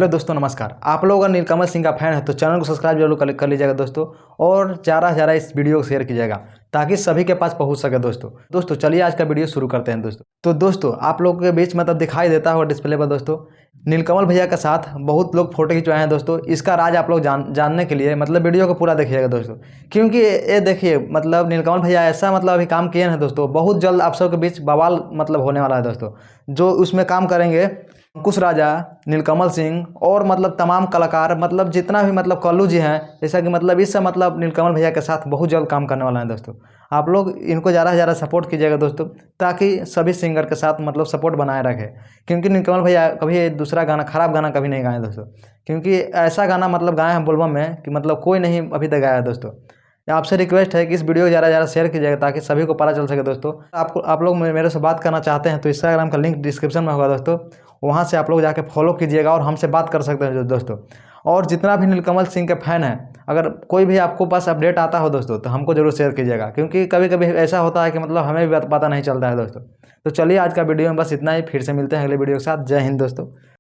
Hello दोस्तों, नमस्कार। आप लोग अगर नीलकमल सिंह का फैन है तो चैनल को सब्सक्राइब जरूर कर लीजिएगा दोस्तों, और ज़्यादा से ज़्यादा इस वीडियो को शेयर कीजिएगा ताकि सभी के पास पहुंच सके। दोस्तों चलिए आज का वीडियो शुरू करते हैं। दोस्तों आप लोगों के बीच दिखाई देता होगा डिस्प्ले पर दोस्तों, नीलकमल भैया के साथ बहुत लोग फोटो खिंचवाए हैं दोस्तों। इसका राज आप लोग जानने के लिए वीडियो को पूरा देखिएगा दोस्तों, क्योंकि ये देखिए नीलकमल भैया ऐसा अभी काम किए हैं दोस्तों। बहुत जल्द आप सबके बीच बवाल होने वाला है दोस्तों। जो उसमें काम करेंगे अंकुश राजा, नीलकमल सिंह और तमाम कलाकार, जितना भी कल्लू जी हैं, जैसा कि इस नीलकमल भैया के साथ बहुत जल्द काम करने वाला है दोस्तों। आप लोग इनको ज़्यादा से ज़्यादा सपोर्ट कीजिएगा दोस्तों, ताकि सभी सिंगर के साथ सपोर्ट बनाए रखें। क्योंकि नीलकमल भैया कभी दूसरा गाना, खराब गाना कभी नहीं गाए दोस्तों, क्योंकि ऐसा गाना गाए हैं बोलबम में कि कोई नहीं अभी तक गाया है दोस्तों। आपसे रिक्वेस्ट है कि इस वीडियो को ज़्यादा से ज़्यादा शेयर कीजिएगा ताकि सभी को पता चल सके दोस्तों। आप लोग मेरे से बात करना चाहते हैं तो इंस्टाग्राम का लिंक डिस्क्रिप्शन में होगा दोस्तों, वहाँ से आप लोग जाके फॉलो कीजिएगा और हमसे बात कर सकते हैं दोस्तों। और जितना भी नीलकमल सिंह के फैन हैं, अगर कोई भी आपको पास अपडेट आता हो दोस्तों तो हमको जरूर शेयर कीजिएगा, क्योंकि कभी कभी ऐसा होता है कि हमें भी पता नहीं चलता है दोस्तों। तो चलिए आज का वीडियो में बस इतना ही। फिर से मिलते हैं अगले वीडियो के साथ। जय हिंद दोस्तों।